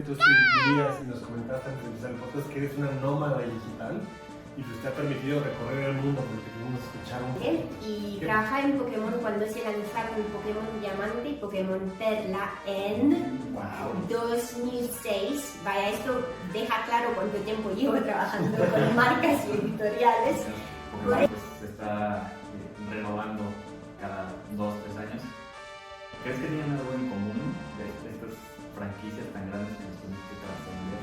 Tú sí dirías y nos comentaste antes de empezar el podcast que eres una nómada digital y pues te ha permitido recorrer el mundo porque pudimos escuchar un poco. Y trabajar en Pokémon cuando se lanzaron Pokémon Diamante y Pokémon Perla en 2006. Vaya, esto deja claro cuánto tiempo llevo trabajando con marcas y editoriales. Pokémon pues, se está renovando cada 2-3 años. ¿Crees que tienen algo en común de estas franquicias tan grandes que nos permite trascender?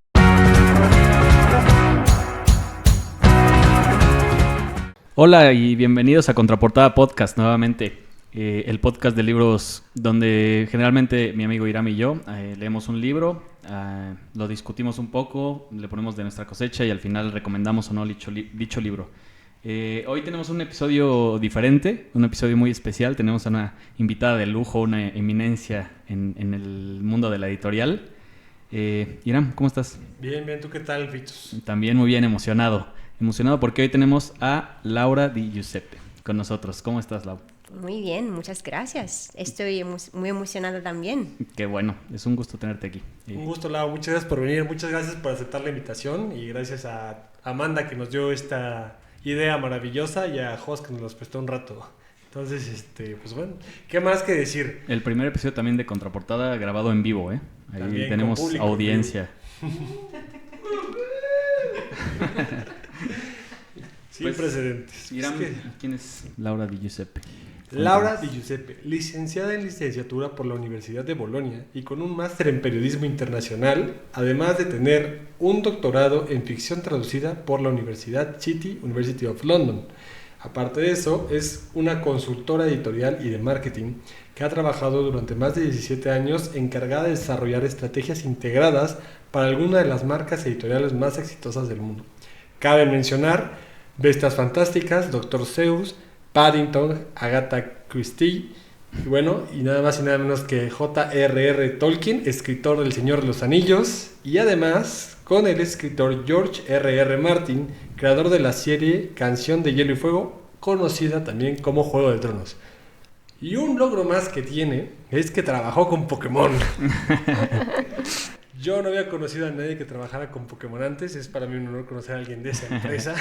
Hola y bienvenidos a Contraportada Podcast nuevamente, el podcast de libros donde generalmente mi amigo Iram y yo leemos un libro, lo discutimos un poco, le ponemos de nuestra cosecha y al final recomendamos o no dicho libro. Hoy tenemos un episodio diferente, un episodio muy especial. Tenemos a una invitada de lujo, una eminencia en el mundo de la editorial. Iram, ¿cómo estás? Bien, ¿tú qué tal, Vitos? También muy bien, emocionado porque hoy tenemos a Laura Di Giuseppe con nosotros. ¿Cómo estás, Lau? Muy bien, muchas gracias. Estoy muy emocionada también. Qué bueno, es un gusto tenerte aquí. Un gusto, Lau. Muchas gracias por venir, muchas gracias por aceptar la invitación y gracias a Amanda que nos dio esta idea maravillosa y a Jos que nos los prestó un rato. Entonces, pues bueno, ¿qué más que decir? El primer episodio también de Contraportada grabado en vivo, ¿eh? Ahí también tenemos público, audiencia. Sin precedentes. Iram, ¿quién es Laura Di Giuseppe? Laura Di Giuseppe, licenciada en licenciatura por la Universidad de Bolonia y con un máster en periodismo internacional, además de tener un doctorado en ficción traducida por la Universidad City University of London. Aparte de eso, es una consultora editorial y de marketing que ha trabajado durante más de 17 años encargada de desarrollar estrategias integradas para algunas de las marcas editoriales más exitosas del mundo. Cabe mencionar Bestias Fantásticas, Dr. Seuss, Paddington, Agatha Christie, y nada más y nada menos que J.R.R. Tolkien, escritor del Señor de los Anillos, y además con el escritor George R.R. Martin, creador de la serie Canción de Hielo y Fuego, conocida también como Juego de Tronos. Y un logro más que tiene es que trabajó con Pokémon. Yo no había conocido a nadie que trabajara con Pokémon antes, es para mí un honor conocer a alguien de esa empresa,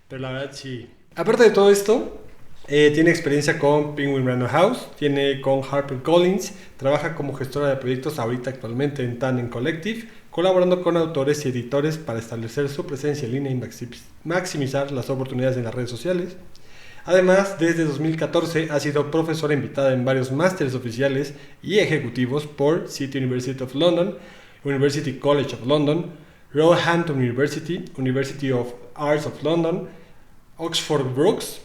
pero la verdad sí. Aparte de todo esto, tiene experiencia con Penguin Random House, tiene con HarperCollins, trabaja como gestora de proyectos ahorita actualmente en Tandem Collective, colaborando con autores y editores para establecer su presencia en línea y maximizar las oportunidades en las redes sociales. Además, desde 2014 ha sido profesora invitada en varios másteres oficiales y ejecutivos por City University of London, University College of London, Roehampton University, University of Arts of London, Oxford Brookes,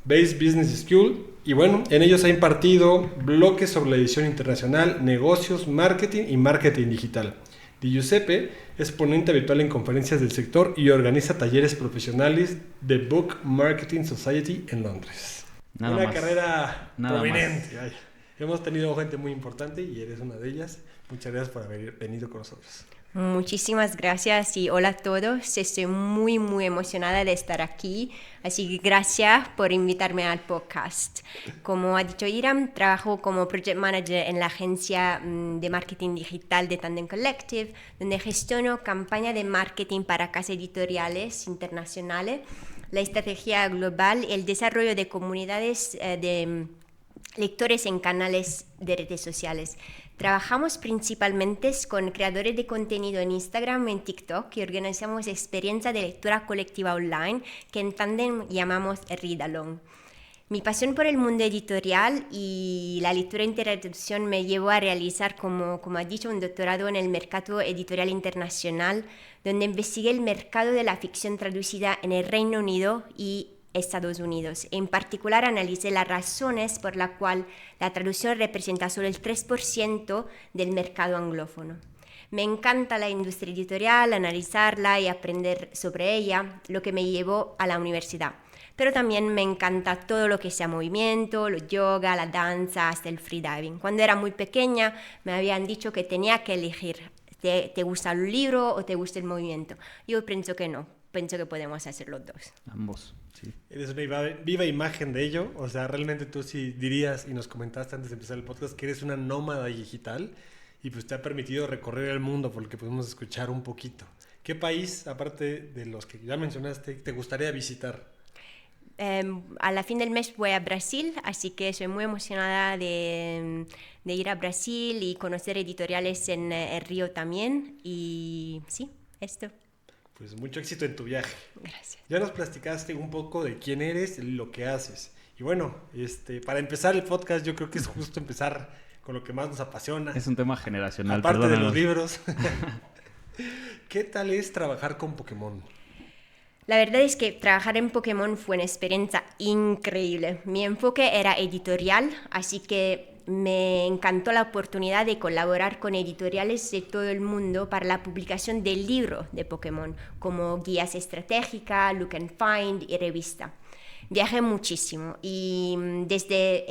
Base Business School, y bueno, en ellos ha impartido bloques sobre la edición internacional, negocios, marketing y marketing digital. Di Giuseppe es ponente habitual en conferencias del sector y organiza talleres profesionales de Book Marketing Society en Londres. Una carrera prominente. Hemos tenido gente muy importante y eres una de ellas. Muchas gracias por haber venido con nosotros. Muchísimas gracias y hola a todos. Estoy muy emocionada de estar aquí, así que gracias por invitarme al podcast. Como ha dicho Iram, trabajo como Project Manager en la agencia de marketing digital de Tandem Collective, donde gestiono campañas de marketing para casas editoriales internacionales, la estrategia global y el desarrollo de comunidades de lectores en canales de redes sociales. Trabajamos principalmente con creadores de contenido en Instagram y en TikTok y organizamos experiencias de lectura colectiva online que en Tandem llamamos Read Along. Mi pasión por el mundo editorial y la lectura y traducción me llevó a realizar, como ha dicho, un doctorado en el mercado editorial internacional, donde investigué el mercado de la ficción traducida en el Reino Unido y Estados Unidos. En particular, analicé las razones por las cuales la traducción representa solo el 3% del mercado anglófono. Me encanta la industria editorial, analizarla y aprender sobre ella, lo que me llevó a la universidad. Pero también me encanta todo lo que sea movimiento, el yoga, la danza, hasta el freediving. Cuando era muy pequeña me habían dicho que tenía que elegir, ¿te gusta el libro o te gusta el movimiento? Yo pienso que no, pienso que podemos hacer los dos. Ambos. Sí. Eres una viva imagen de ello. O sea, realmente tú sí dirías, y nos comentaste antes de empezar el podcast, que eres una nómada digital y pues te ha permitido recorrer el mundo, por lo que pudimos escuchar un poquito. ¿Qué país, aparte de los que ya mencionaste, te gustaría visitar? A la fin del mes voy a Brasil, así que soy muy emocionada de ir a Brasil y conocer editoriales en Río también. Y sí, esto. Pues mucho éxito en tu viaje. Gracias. Ya nos platicaste un poco de quién eres y lo que haces. Y bueno, para empezar el podcast yo creo que es justo empezar con lo que más nos apasiona. Es un tema generacional. Aparte de los libros. ¿Qué tal es trabajar con Pokémon? La verdad es que trabajar en Pokémon fue una experiencia increíble. Mi enfoque era editorial, así que me encantó la oportunidad de colaborar con editoriales de todo el mundo para la publicación del libro de Pokémon, como guías estratégicas, look and find y revista. Viajé muchísimo y desde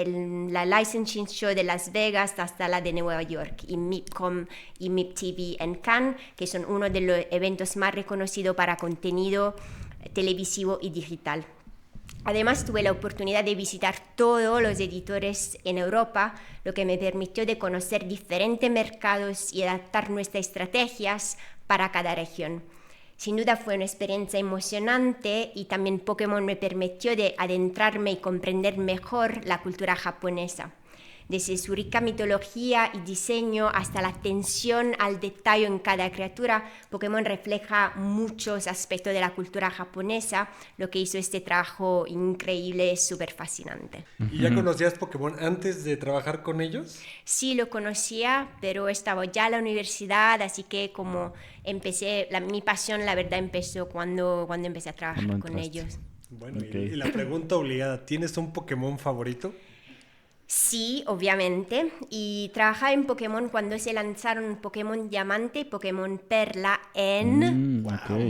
la Licensing Show de Las Vegas hasta la de Nueva York y MIPCOM y MIPTV en Cannes, que son uno de los eventos más reconocidos para contenido televisivo y digital. Además, tuve la oportunidad de visitar todos los editores en Europa, lo que me permitió de conocer diferentes mercados y adaptar nuestras estrategias para cada región. Sin duda fue una experiencia emocionante y también Pokémon me permitió de adentrarme y comprender mejor la cultura japonesa. Desde su rica mitología y diseño hasta la atención al detalle en cada criatura, Pokémon refleja muchos aspectos de la cultura japonesa, lo que hizo este trabajo increíble, súper fascinante. ¿Y ya conocías Pokémon antes de trabajar con ellos? Sí, lo conocía, pero estaba ya en la universidad, así que como empecé, mi pasión la verdad empezó cuando empecé a trabajar con ellos. Bueno, okay. Y la pregunta obligada, ¿tienes un Pokémon favorito? Sí, obviamente, y trabajaba en Pokémon cuando se lanzaron Pokémon Diamante y Pokémon Perla en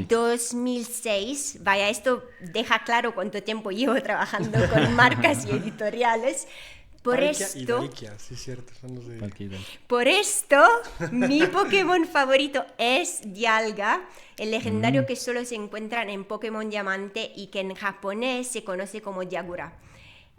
2006. Vaya, esto deja claro cuánto tiempo llevo trabajando con marcas y editoriales. Por esto, mi Pokémon favorito es Dialga, el legendario que solo se encuentra en Pokémon Diamante y que en japonés se conoce como Diagura.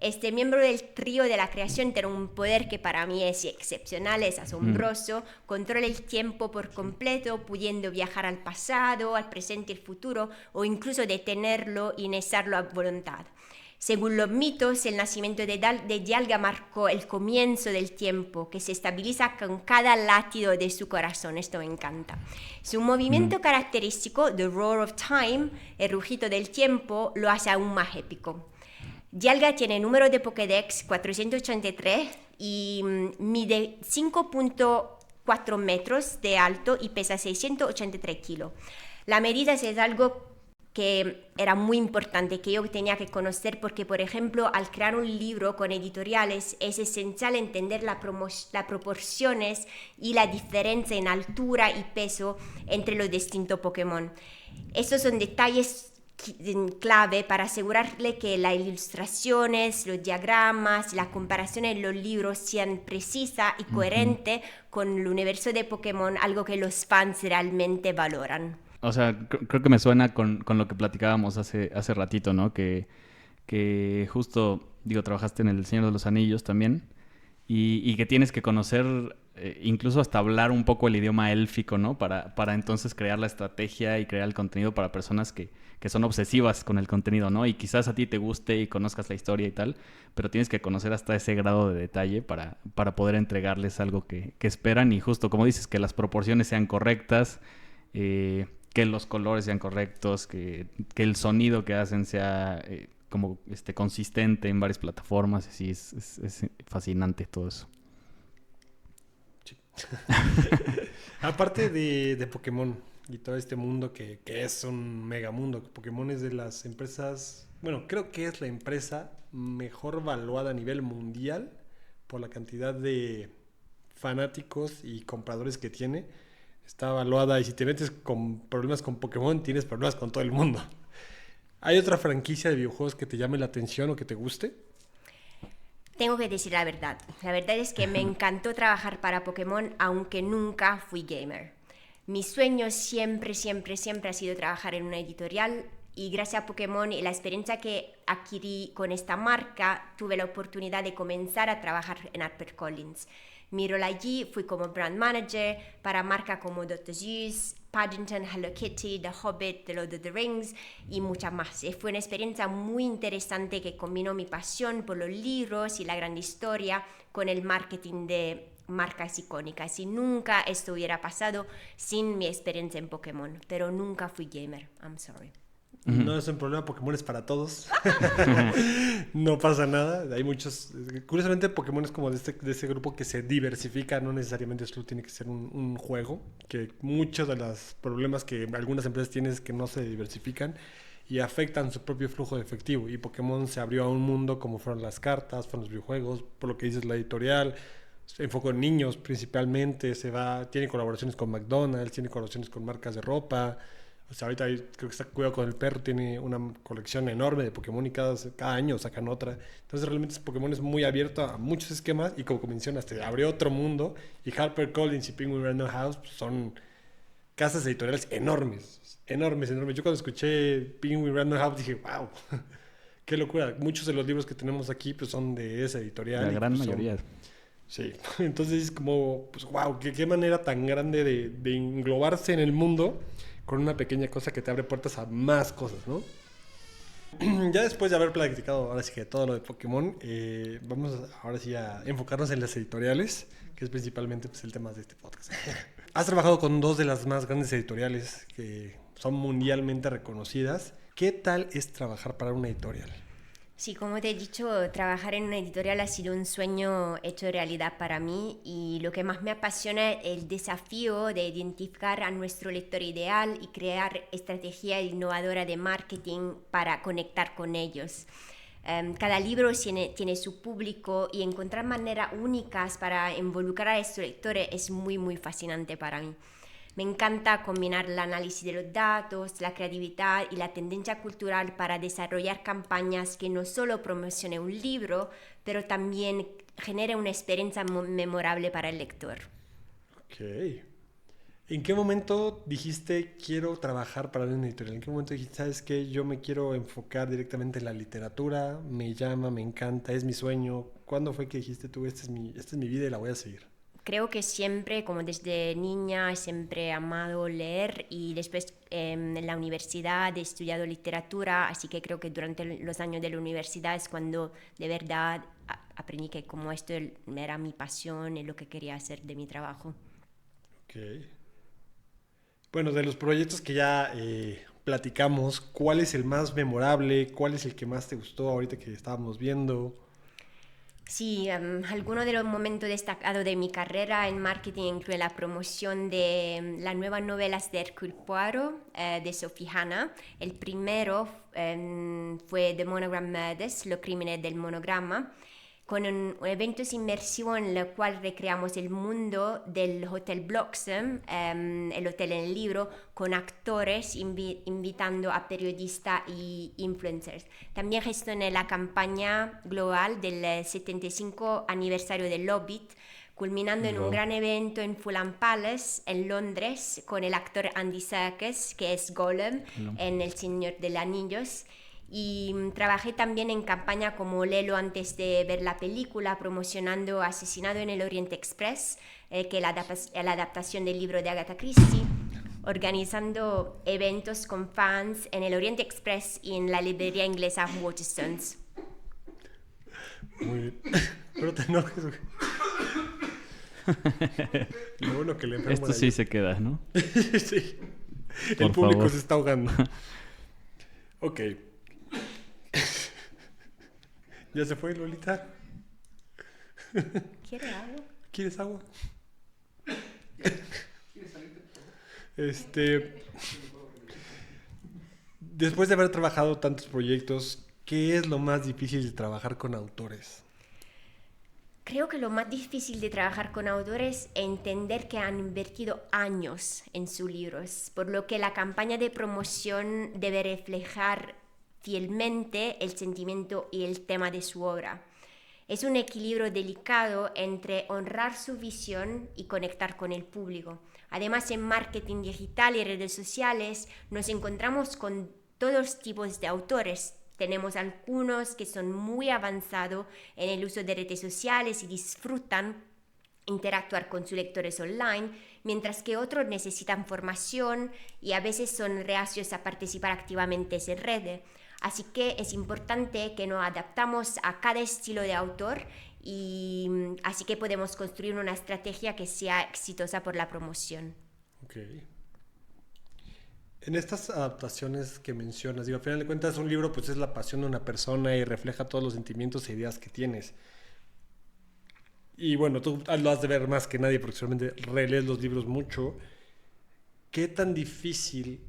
Este miembro del trío de la creación tiene un poder que para mí es excepcional, es asombroso, controla el tiempo por completo, pudiendo viajar al pasado, al presente y al futuro, o incluso detenerlo y iniciarlo a voluntad. Según los mitos, el nacimiento de Dialga marcó el comienzo del tiempo, que se estabiliza con cada latido de su corazón. Esto me encanta. Su movimiento característico, The Roar of Time, el rugido del tiempo, lo hace aún más épico. Dialga tiene número de Pokédex 483 y mide 5.4 metros de alto y pesa 683 kilos. La medida es algo que era muy importante, que yo tenía que conocer porque, por ejemplo, al crear un libro con editoriales es esencial entender las proporciones y la diferencia en altura y peso entre los distintos Pokémon. Estos son detalles clave para asegurarle que las ilustraciones, los diagramas, la comparación en los libros sean precisas y coherentes con el universo de Pokémon, algo que los fans realmente valoran. O sea, creo que me suena con lo que platicábamos hace ratito, ¿no? Que justo, trabajaste en El Señor de los Anillos también y que tienes que conocer, incluso hasta hablar un poco el idioma élfico, ¿no? Para entonces crear la estrategia y crear el contenido para personas que son obsesivas con el contenido, ¿no? Y quizás a ti te guste y conozcas la historia y tal, pero tienes que conocer hasta ese grado de detalle para poder entregarles algo que esperan y justo, como dices, que las proporciones sean correctas, que los colores sean correctos, que el sonido que hacen sea como consistente en varias plataformas. Así es fascinante todo eso. Sí. Aparte de Pokémon y todo este mundo que es un mega mundo, Pokémon es de las empresas, bueno, creo que es la empresa mejor valuada a nivel mundial por la cantidad de fanáticos y compradores que tiene. Está evaluada y si te metes con problemas con Pokémon, tienes problemas con todo el mundo. ¿Hay otra franquicia de videojuegos que te llame la atención o que te guste? Tengo que decir la verdad. La verdad es que me encantó trabajar para Pokémon, aunque nunca fui gamer. Mi sueño siempre ha sido trabajar en una editorial y gracias a Pokémon y la experiencia que adquirí con esta marca, tuve la oportunidad de comenzar a trabajar en HarperCollins. Mi rol allí fui como brand manager para marcas como Dr. Seuss, Paddington, Hello Kitty, The Hobbit, The Lord of the Rings y muchas más. Fue una experiencia muy interesante que combinó mi pasión por los libros y la gran historia con el marketing de marcas icónicas. Y nunca esto hubiera pasado sin mi experiencia en Pokémon, pero nunca fui gamer. I'm sorry. No es un problema, Pokémon es para todos. No pasa nada. Hay muchos. Curiosamente, Pokémon es como de este grupo que se diversifica. No necesariamente solo tiene que ser un juego. Que muchos de los problemas que algunas empresas tienen es que no se diversifican y afectan su propio flujo de efectivo. Y Pokémon se abrió a un mundo como fueron las cartas, fueron los videojuegos, por lo que dices la editorial. Se enfocó en niños principalmente. Tiene colaboraciones con McDonald's, tiene colaboraciones con marcas de ropa. O sea, ahorita creo que está Cuidado con el Perro, tiene una colección enorme de Pokémon y cada año sacan otra. Entonces realmente Pokémon es muy abierto a muchos esquemas y como mencionas, te abrió otro mundo. Y HarperCollins y Penguin Random House son casas editoriales enormes, enormes, enormes. Yo cuando escuché Penguin Random House dije, wow, qué locura. Muchos de los libros que tenemos aquí pues, son de esa editorial. La gran pues, mayoría. Sí, entonces es como, pues wow, qué manera tan grande de englobarse en el mundo con una pequeña cosa que te abre puertas a más cosas, ¿no? Ya después de haber platicado ahora sí que todo lo de Pokémon, vamos ahora sí a enfocarnos en las editoriales, que es principalmente pues, el tema de este podcast. Has trabajado con dos de las más grandes editoriales que son mundialmente reconocidas. ¿Qué tal es trabajar para una editorial? Sí, como te he dicho, trabajar en una editorial ha sido un sueño hecho realidad para mí y lo que más me apasiona es el desafío de identificar a nuestro lector ideal y crear estrategia innovadora de marketing para conectar con ellos. Cada libro tiene su público y encontrar maneras únicas para involucrar a estos lectores es muy, muy fascinante para mí. Me encanta combinar el análisis de los datos, la creatividad y la tendencia cultural para desarrollar campañas que no solo promocionen un libro, pero también generen una experiencia memorable para el lector. Ok. ¿En qué momento dijiste quiero trabajar para una editorial? ¿En qué momento dijiste, sabes qué, yo me quiero enfocar directamente en la literatura? Me llama, me encanta, es mi sueño. ¿Cuándo fue que dijiste tú, esta es mi vida y la voy a seguir? Creo que siempre, como desde niña, siempre he amado leer y después en la universidad he estudiado literatura, así que creo que durante los años de la universidad es cuando de verdad aprendí que como esto era mi pasión y lo que quería hacer de mi trabajo. Ok. Bueno, de los proyectos que ya platicamos, ¿cuál es el más memorable? ¿Cuál es el que más te gustó ahorita que estábamos viendo? Sí, algunos de los momentos destacados de mi carrera en marketing incluye la promoción de las nuevas novelas de Hercule Poirot de Sophie Hannah. El primero fue The Monogram Murders, Los Crímenes del Monograma, con un evento de inmersión en el cual recreamos el mundo del Hotel Bloxham, el hotel en el libro, con actores invitando a periodistas y influencers. También gestioné la campaña global del 75 aniversario del Hobbit, culminando en un gran evento en Fulham Palace, en Londres, con el actor Andy Serkis, que es Gollum en El Señor de los Anillos. Y trabajé también en campaña como Léelo antes de ver la película, promocionando Asesinado en el Oriente Express, que es la adaptación del libro de Agatha Christie, organizando eventos con fans en el Oriente Express y en la librería inglesa Waterstones. Muy bien. Pero te enojes, güey. Lo bueno que le enfermo Esto sí se queda, ¿no? Sí. Por El público favor. se está ahogando. Ok. ¿Ya se fue, Lolita? ¿Quiere agua? ¿Quieres agua? Después de haber trabajado tantos proyectos, ¿qué es lo más difícil de trabajar con autores? Creo que lo más difícil de trabajar con autores es entender que han invertido años en sus libros, por lo que la campaña de promoción debe reflejar fielmente el sentimiento y el tema de su obra. Es un equilibrio delicado entre honrar su visión y conectar con el público. Además, en marketing digital y redes sociales nos encontramos con todos tipos de autores. Tenemos algunos que son muy avanzados en el uso de redes sociales y disfrutan interactuar con sus lectores online, mientras que otros necesitan formación y a veces son reacios a participar activamente en redes. Así que es importante que nos adaptamos a cada estilo de autor y así que podemos construir una estrategia que sea exitosa por la promoción. Ok. En estas adaptaciones que mencionas, digo, al final de cuentas un libro pues es la pasión de una persona y refleja todos los sentimientos e ideas que tienes. Y bueno, tú lo has de ver más que nadie porque seguramente relees los libros mucho. ¿Qué tan difícil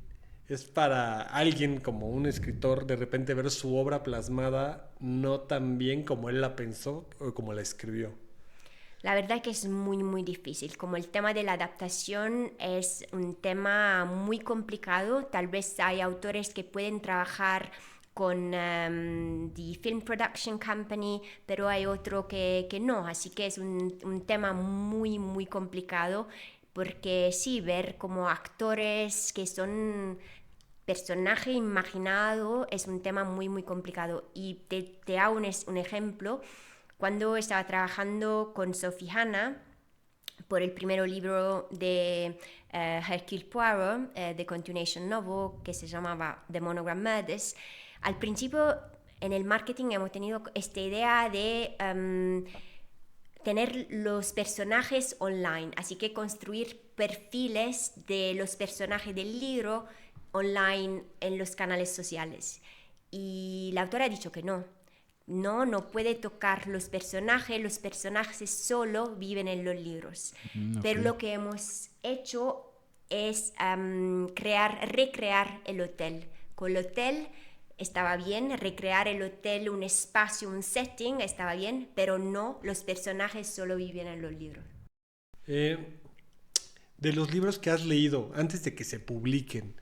es para alguien como un escritor de repente ver su obra plasmada no tan bien como él la pensó o como la escribió? La verdad que es muy, muy difícil. Como el tema de la adaptación es un tema muy complicado, tal vez hay autores que pueden trabajar con the Film Production Company, pero hay otro que no. Así que es un tema muy, muy complicado, porque sí, ver como actores que son personaje imaginado es un tema muy, muy complicado. Y te hago un ejemplo. Cuando estaba trabajando con Sophie Hannah por el primer libro de Hercule Poirot, de continuation novel, que se llamaba The Monogram Murders, al principio en el marketing hemos tenido esta idea de tener los personajes online, así que construir perfiles de los personajes del libro online en los canales sociales. Y la autora ha dicho que no puede tocar los personajes solo viven en los libros. Okay. Pero lo que hemos hecho es recrear el hotel. Con el hotel estaba bien, recrear el hotel, un espacio, un setting, estaba bien, pero no, los personajes solo viven en los libros. De los libros que has leído antes de que se publiquen,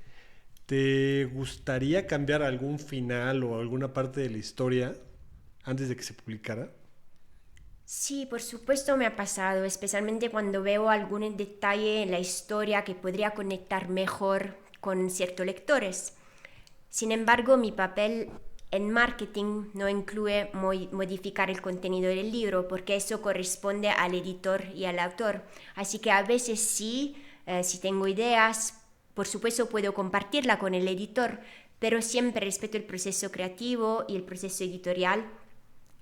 ¿te gustaría cambiar algún final o alguna parte de la historia antes de que se publicara? Sí, por supuesto me ha pasado, especialmente cuando veo algún detalle en la historia que podría conectar mejor con ciertos lectores. Sin embargo, mi papel en marketing no incluye modificar el contenido del libro, porque eso corresponde al editor y al autor. Así que a veces sí, si tengo ideas, por supuesto puedo compartirla con el editor, pero siempre respeto el proceso creativo y el proceso editorial.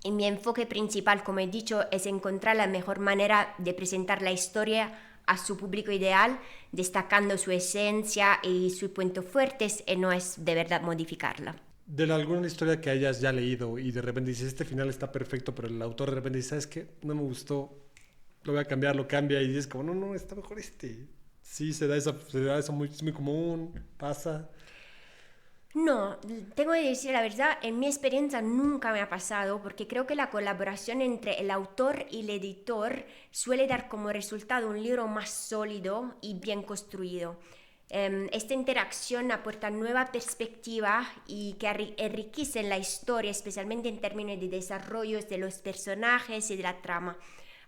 Y mi enfoque principal, como he dicho, es encontrar la mejor manera de presentar la historia a su público ideal, destacando su esencia y sus puntos fuertes, y no es de verdad modificarla. De alguna historia que hayas ya leído y de repente dices, este final está perfecto, pero el autor de repente dice, ¿sabes qué? No me gustó, lo voy a cambiar, lo cambia y dices como, no, está mejor este. Sí, se da eso es muy común, pasa. No, tengo que decir la verdad, en mi experiencia nunca me ha pasado, porque creo que la colaboración entre el autor y el editor suele dar como resultado un libro más sólido y bien construido. Esta interacción aporta nueva perspectiva y que enriquece la historia, especialmente en términos de desarrollos de los personajes y de la trama.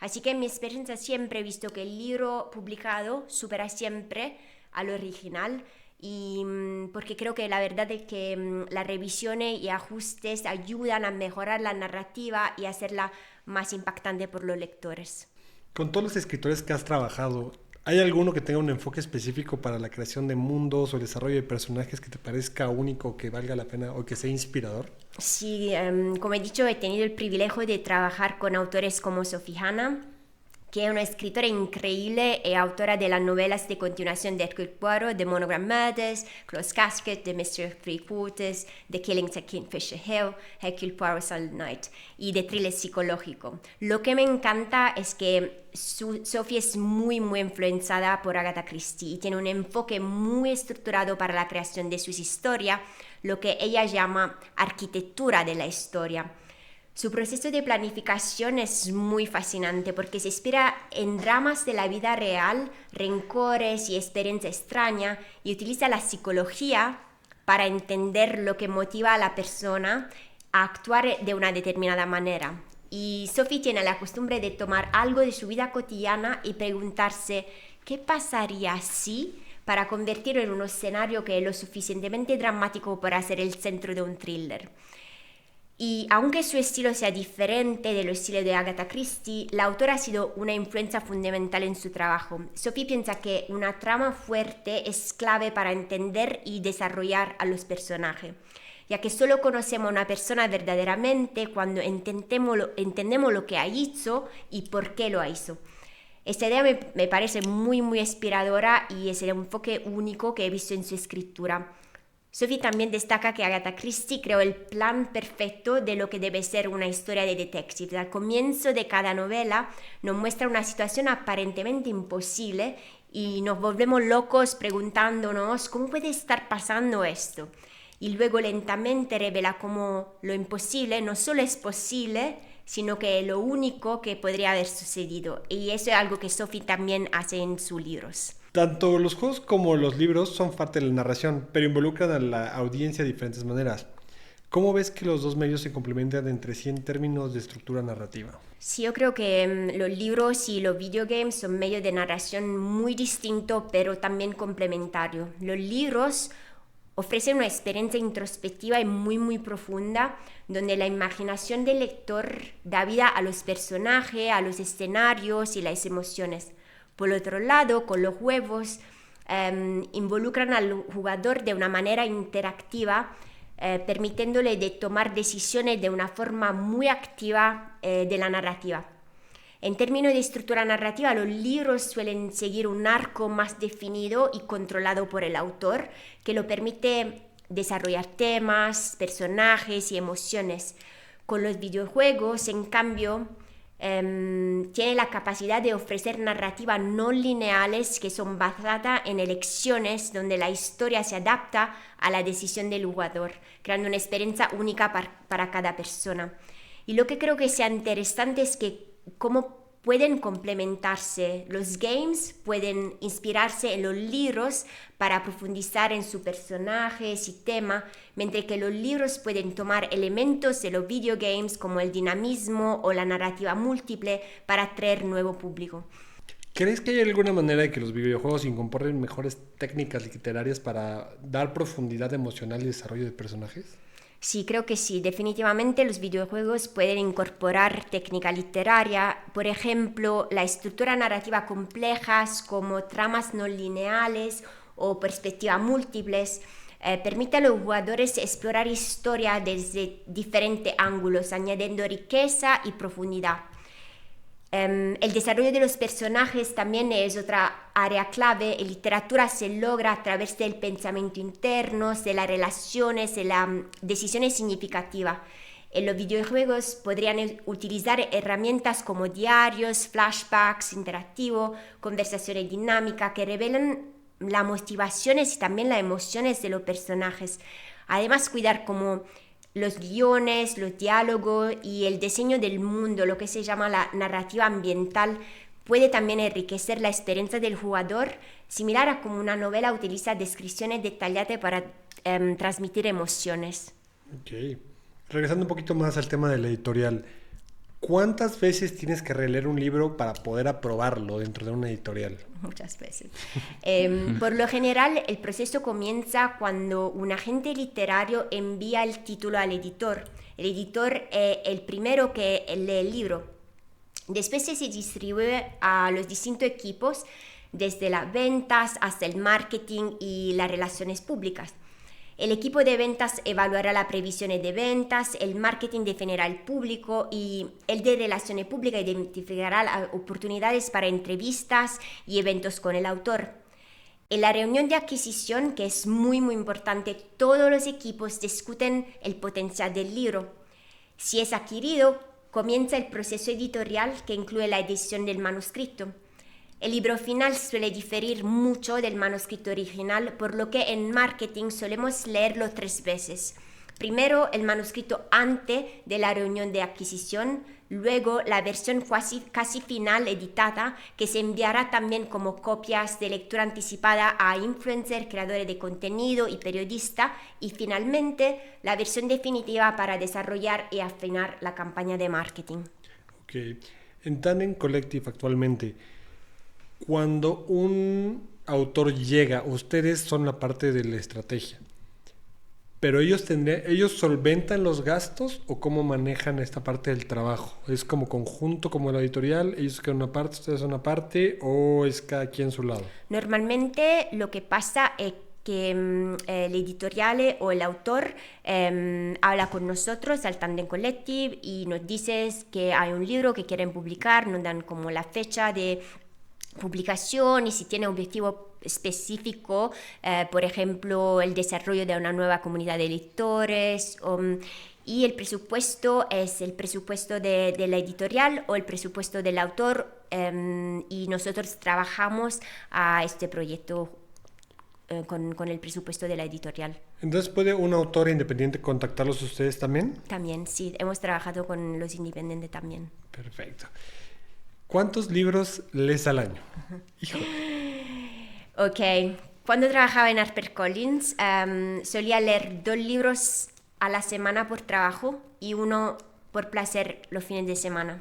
Así que en mi experiencia siempre he visto que el libro publicado supera siempre al original, y porque creo que la verdad es que las revisiones y ajustes ayudan a mejorar la narrativa y hacerla más impactante por los lectores. Con todos los escritores que has trabajado, ¿hay alguno que tenga un enfoque específico para la creación de mundos o el desarrollo de personajes que te parezca único, que valga la pena o que sea inspirador? Sí, como he dicho, he tenido el privilegio de trabajar con autores como Sophie Hannah, que es una escritora increíble y autora de las novelas de continuación de Hercule Poirot, The Monogram Murders, Close Casket, The Mystery of Three Quarters, The Killings at Kingfisher Hill, Hercule Poirot Silent Night, y de thriller psicológico. Lo que me encanta es que Sophie es muy, muy influenciada por Agatha Christie y tiene un enfoque muy estructurado para la creación de sus historias, lo que ella llama arquitectura de la historia. Su proceso de planificación es muy fascinante porque se inspira en dramas de la vida real, rencores y experiencias extrañas, y utiliza la psicología para entender lo que motiva a la persona a actuar de una determinada manera. Y Sophie tiene la costumbre de tomar algo de su vida cotidiana y preguntarse ¿qué pasaría si? Para convertirlo en un escenario que es lo suficientemente dramático para ser el centro de un thriller. Y aunque su estilo sea diferente del estilo de Agatha Christie, la autora ha sido una influencia fundamental en su trabajo. Sophie piensa que una trama fuerte es clave para entender y desarrollar a los personajes, ya que solo conocemos a una persona verdaderamente cuando entendemos lo que ha hecho y por qué lo ha hecho. Esta idea me parece muy inspiradora y es el enfoque único que he visto en su escritura. Sophie también destaca que Agatha Christie creó el plan perfecto de lo que debe ser una historia de detective. Al comienzo de cada novela nos muestra una situación aparentemente imposible y nos volvemos locos preguntándonos cómo puede estar pasando esto. Y luego lentamente revela cómo lo imposible no solo es posible, sino que es lo único que podría haber sucedido. Y eso es algo que Sophie también hace en sus libros. Tanto los juegos como los libros son parte de la narración, pero involucran a la audiencia de diferentes maneras. ¿Cómo ves que los dos medios se complementan entre sí en términos de estructura narrativa? Sí, yo creo que los libros y los videogames son medios de narración muy distintos, pero también complementarios. Los libros ofrecen una experiencia introspectiva y muy profunda, donde la imaginación del lector da vida a los personajes, a los escenarios y las emociones. Por otro lado, con los juegos involucran al jugador de una manera interactiva, permitiéndole de tomar decisiones de una forma muy activa de la narrativa. En términos de estructura narrativa, los libros suelen seguir un arco más definido y controlado por el autor, que lo permite desarrollar temas, personajes y emociones. Con los videojuegos, en cambio, tiene la capacidad de ofrecer narrativas no lineales que son basadas en elecciones donde la historia se adapta a la decisión del jugador, creando una experiencia única para cada persona. Y lo que creo que sea interesante es que cómo pueden complementarse. Los games pueden inspirarse en los libros para profundizar en sus personajes y temas, mientras que los libros pueden tomar elementos de los videogames como el dinamismo o la narrativa múltiple para atraer nuevo público. ¿Crees que hay alguna manera de que los videojuegos incorporen mejores técnicas literarias para dar profundidad emocional y desarrollo de personajes? Sí, creo que sí. Definitivamente los videojuegos pueden incorporar técnica literaria, por ejemplo, la estructura narrativa complejas como tramas no lineales o perspectivas múltiples. Permite a los jugadores explorar historia desde diferentes ángulos, añadiendo riqueza y profundidad. El desarrollo de los personajes también es otra área clave. En literatura se logra a través del pensamiento interno, de las relaciones, de las decisiones significativas. En los videojuegos podrían utilizar herramientas como diarios, flashbacks interactivos, conversaciones dinámicas que revelan las motivaciones y también las emociones de los personajes. Además, cuidar como los guiones, los diálogos y el diseño del mundo, lo que se llama la narrativa ambiental, puede también enriquecer la experiencia del jugador, similar a como una novela utiliza descripciones detalladas para transmitir emociones. Ok. Regresando un poquito más al tema de la editorial, ¿cuántas veces tienes que releer un libro para poder aprobarlo dentro de una editorial? Muchas veces. Por lo general, el proceso comienza cuando un agente literario envía el título al editor. El editor es el primero que lee el libro. Después se distribuye a los distintos equipos, desde las ventas hasta el marketing y las relaciones públicas. El equipo de ventas evaluará las previsiones de ventas, el marketing definirá el público y el de relaciones públicas identificará las oportunidades para entrevistas y eventos con el autor. En la reunión de adquisición, que es muy importante, todos los equipos discuten el potencial del libro. Si es adquirido, comienza el proceso editorial que incluye la edición del manuscrito. El libro final suele diferir mucho del manuscrito original, por lo que en marketing solemos leerlo 3 veces. Primero el manuscrito antes de la reunión de adquisición, luego la versión casi final editada, que se enviará también como copias de lectura anticipada a influencers, creadores de contenido y periodistas, y finalmente la versión definitiva para desarrollar y afinar la campaña de marketing. Ok. En Tandem Collective actualmente, cuando un autor llega, ustedes son la parte de la estrategia, pero ellos solventan los gastos o cómo manejan esta parte del trabajo. ¿Es como conjunto, como la editorial? ¿Ellos quedan una parte, ustedes una parte o es cada quien su lado? Normalmente lo que pasa es que el editorial o el autor habla con nosotros al Tandem Collective y nos dice que hay un libro que quieren publicar, nos dan como la fecha de publicación y si tiene objetivo específico, por ejemplo, el desarrollo de una nueva comunidad de lectores. Y el presupuesto es el presupuesto de la editorial o el presupuesto del autor y nosotros trabajamos a este proyecto con el presupuesto de la editorial. Entonces, ¿puede un autor independiente contactarlos a ustedes también? También, sí, hemos trabajado con los independientes también. Perfecto. ¿Cuántos libros lees al año? Híjole. Ok, cuando trabajaba en HarperCollins solía leer 2 libros a la semana por trabajo y 1 por placer los fines de semana.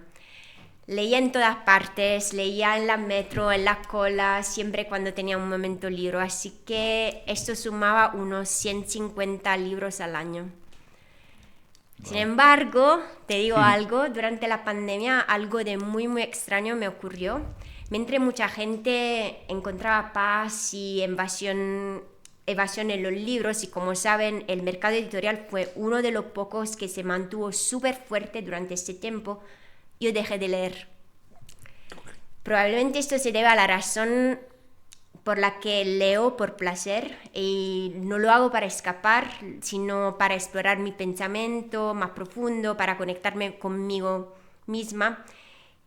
Leía en todas partes, leía en la metro, en la cola, siempre cuando tenía un momento libre, así que esto sumaba unos 150 libros al año. Wow. Sin embargo, te digo algo, durante la pandemia algo de muy muy extraño me ocurrió. Mientras mucha gente encontraba paz y evasión en los libros y como saben, el mercado editorial fue uno de los pocos que se mantuvo súper fuerte durante este tiempo, yo dejé de leer. Probablemente esto se debe a la razón por la que leo por placer y no lo hago para escapar, sino para explorar mi pensamiento más profundo, para conectarme conmigo misma.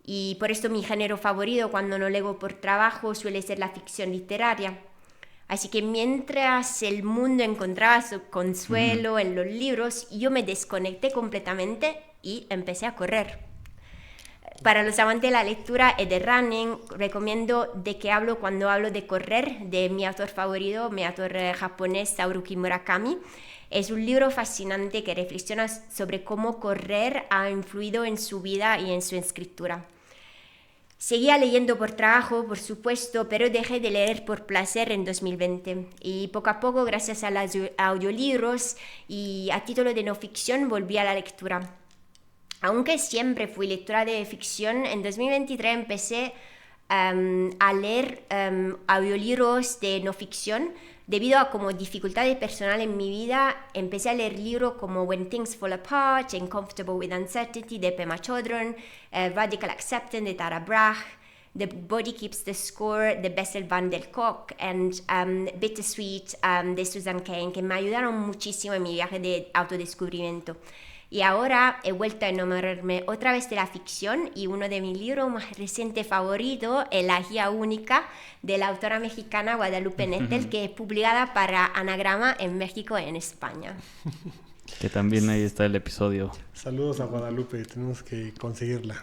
Y por esto mi género favorito cuando no leo por trabajo suele ser la ficción literaria. Así que mientras el mundo encontraba su consuelo en los libros, yo me desconecté completamente y empecé a correr. Para los amantes de la lectura y de running, recomiendo de qué hablo cuando hablo de correr, de mi autor favorito, mi autor japonés Haruki Murakami. Es un libro fascinante que reflexiona sobre cómo correr ha influido en su vida y en su escritura. Seguía leyendo por trabajo, por supuesto, pero dejé de leer por placer en 2020. Y poco a poco, gracias a los audiolibros y a título de no ficción, volví a la lectura. Aunque siempre fui lectora de ficción, en 2023 empecé a leer audiolibros de no ficción. Debido a como dificultades personales en mi vida, empecé a leer libros como When Things Fall Apart, Uncomfortable with Uncertainty de Pema Chodron, Radical Acceptance de Tara Brach, The Body Keeps the Score de Bessel van der Kolk y Bittersweet de Susan Cain, que me ayudaron muchísimo en mi viaje de autodescubrimiento. Y ahora he vuelto a enamorarme otra vez de la ficción y uno de mis libros más recientes favoritos es La Guía Única de la autora mexicana Guadalupe Nettel, que es publicada para Anagrama en México y en España. Que también ahí está el episodio. Saludos a Guadalupe, tenemos que conseguirla.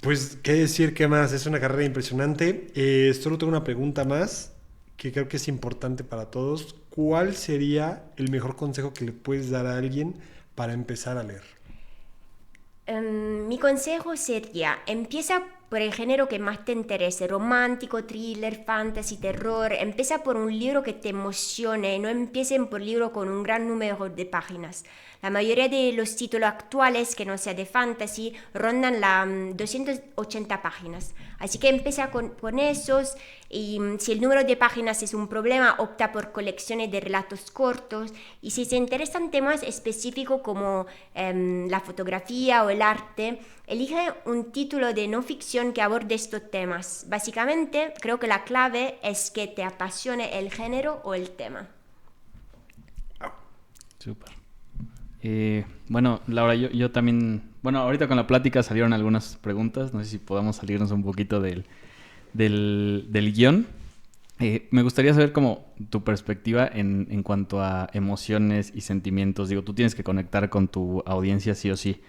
Pues, ¿qué decir? ¿Qué más? Es una carrera impresionante. Solo tengo una pregunta más que creo que es importante para todos. ¿Cuál sería el mejor consejo que le puedes dar a alguien para empezar a leer? Mi consejo sería, empieza por el género que más te interese, romántico, thriller, fantasy, terror. Empieza por un libro que te emocione, no empiecen por libro con un gran número de páginas. La mayoría de los títulos actuales, que no sea de fantasy, rondan las 280 páginas. Así que empieza con esos y si el número de páginas es un problema, opta por colecciones de relatos cortos. Y si se interesan temas específicos como la fotografía o el arte, elige un título de no ficción que aborde estos temas. Básicamente, creo que la clave es que te apasione el género o el tema. Súper. Bueno, Laura, yo también... Bueno, ahorita con la plática salieron algunas preguntas. No sé si podamos salirnos un poquito del guión. Me gustaría saber como tu perspectiva en cuanto a emociones y sentimientos. Digo, tú tienes que conectar con tu audiencia sí o sí.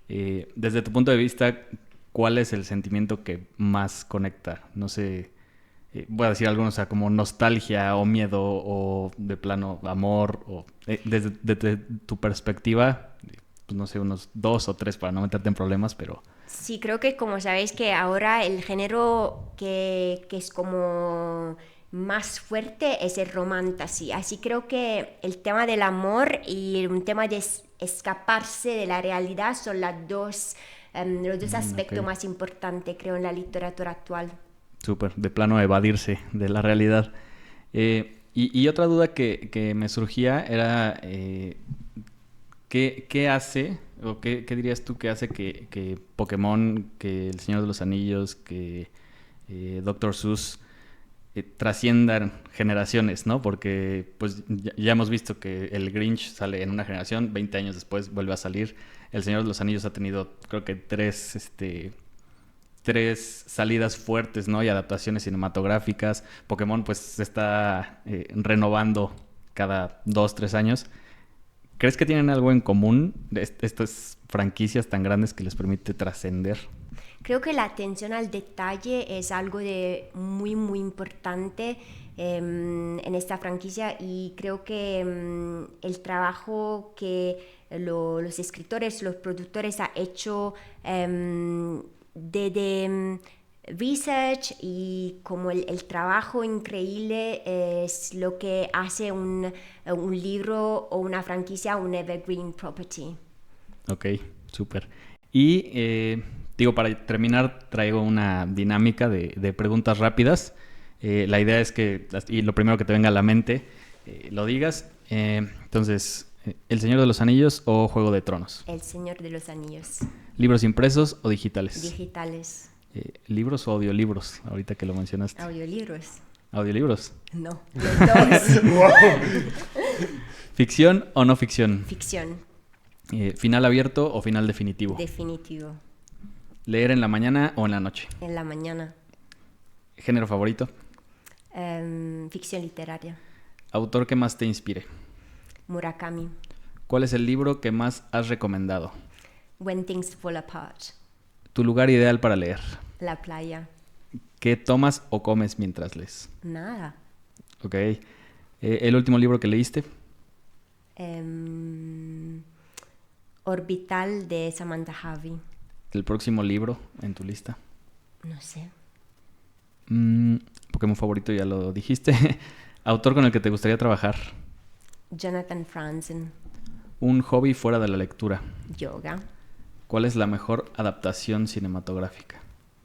Desde tu punto de vista, ¿cuál es el sentimiento que más conecta? No sé, voy a decir algunos, o sea, como nostalgia o miedo o de plano amor. O desde tu perspectiva, pues no sé, unos 2 o 3 para no meterte en problemas, pero... Sí, creo que como sabéis que ahora el género que es como más fuerte es el romantasy. Así creo que el tema del amor y un tema de escaparse de la realidad son los dos aspectos más importantes, creo, en la literatura actual. Súper, de plano evadirse de la realidad. Y otra duda que me surgía era ¿qué hace, o qué dirías tú que hace que Pokémon, que El Señor de los Anillos, que Dr. Seuss trasciendan generaciones, ¿no? Porque pues ya hemos visto que el Grinch sale en una generación, 20 años después vuelve a salir. El Señor de los Anillos ha tenido, creo que tres salidas fuertes, ¿no? Y adaptaciones cinematográficas. Pokémon pues se está renovando cada 2-3 años. ¿Crees que tienen algo en común estas franquicias tan grandes que les permite trascender? Creo que la atención al detalle es algo de muy, muy importante en esta franquicia, y creo que el trabajo que los escritores, los productores han hecho de research y como el trabajo increíble es lo que hace un libro o una franquicia un evergreen property. Ok, súper. Y digo, para terminar traigo una dinámica de preguntas rápidas. La idea es que, y lo primero que te venga a la mente, lo digas. Entonces, ¿El Señor de los Anillos o Juego de Tronos? El Señor de los Anillos. ¿Libros impresos o digitales? Digitales. ¿Libros o audiolibros? Ahorita que lo mencionaste. Audiolibros. ¿Audiolibros? No, los dos. ¿Ficción o no ficción? Ficción. ¿Final abierto o final definitivo? Definitivo. ¿Leer en la mañana o en la noche? En la mañana. ¿Género favorito? Ficción literaria. ¿Autor que más te inspire? Murakami. ¿Cuál es el libro que más has recomendado? When Things Fall Apart. ¿Tu lugar ideal para leer? La playa. ¿Qué tomas o comes mientras lees? Nada. Ok. ¿El último libro que leíste? Orbital de Samantha Harvey. ¿El próximo libro en tu lista? No sé. Pokémon favorito, ya lo dijiste. ¿Autor con el que te gustaría trabajar? Jonathan Franzen. ¿Un hobby fuera de la lectura? Yoga. ¿Cuál es la mejor adaptación cinematográfica?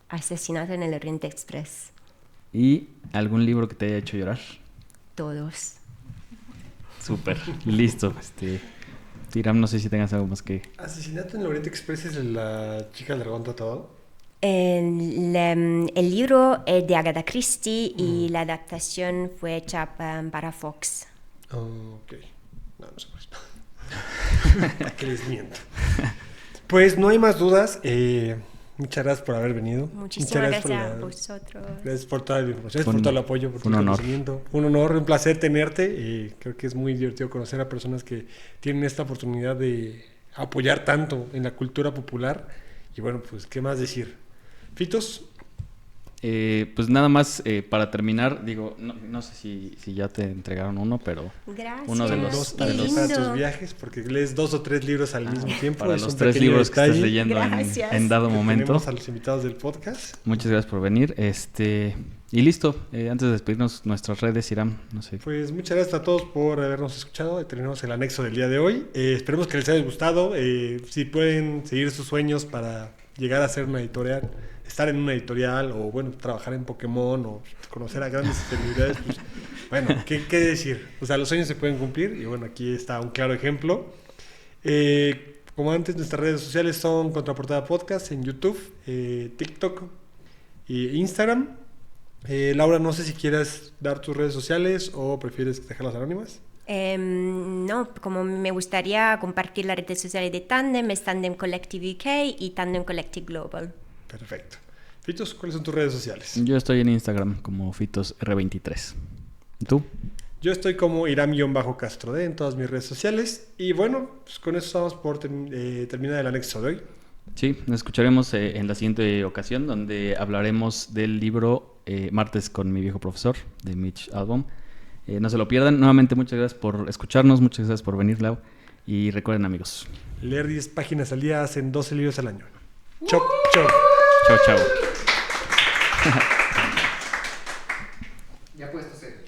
Asesinato en el Oriente Express. ¿Y algún libro que te haya hecho llorar? Todos. Súper, listo. Tiram, no sé si tengas algo más que... ¿Asesinato en el Oriente Express es la chica del dragón tatuado? El libro es de Agatha Christie y la adaptación fue hecha para Fox. Oh, ok. No sé por eso. ¿Para qué les miento? Pues no hay más dudas. Muchas gracias por haber venido. Muchísimas gracias a vosotros. Gracias por toda la información, por todo el apoyo, por todo el conocimiento. Un honor, un placer tenerte. Creo que es muy divertido conocer a personas que tienen esta oportunidad de apoyar tanto en la cultura popular. Y bueno, pues, ¿qué más decir? Fitos. Pues nada más para terminar, digo, no sé si ya te entregaron uno, pero gracias. Uno de los para tus viajes, porque lees 2 o 3 libros al mismo tiempo. Para los 3 libros que estás leyendo en dado momento. Tenemos a los invitados del podcast. Muchas gracias por venir. Y listo, antes de despedirnos, nuestras redes, Iram, no sé. Pues muchas gracias a todos por habernos escuchado. Terminamos el anexo del día de hoy. Esperemos que les haya gustado. Si pueden seguir sus sueños para llegar a ser una editorial, estar en una editorial, o bueno, trabajar en Pokémon, o conocer a grandes celebridades, pues bueno, ¿qué decir? O sea, los sueños se pueden cumplir, y bueno, aquí está un claro ejemplo. Como antes, nuestras redes sociales son Contraportada Podcast en YouTube, TikTok e Instagram. Laura, no sé si quieres dar tus redes sociales o prefieres dejarlas anónimas. No, como me gustaría compartir las redes sociales de Tandem, es Tandem Collective UK y Tandem Collective Global. Perfecto. Fitos, ¿cuáles son tus redes sociales? Yo estoy en Instagram como FitosR23. ¿Y tú? Yo estoy como Iram-Castro en todas mis redes sociales. Y bueno, pues con eso estamos por terminar el anexo de hoy. Sí, nos escucharemos en la siguiente ocasión, donde hablaremos del libro Martes con mi viejo profesor, de Mitch Albom. No se lo pierdan. Nuevamente, muchas gracias por escucharnos, muchas gracias por venir, Lau. Y recuerden, amigos, leer 10 páginas al día hacen 12 libros al año. Chau, chau. Chao, chao. Ya puedes toser.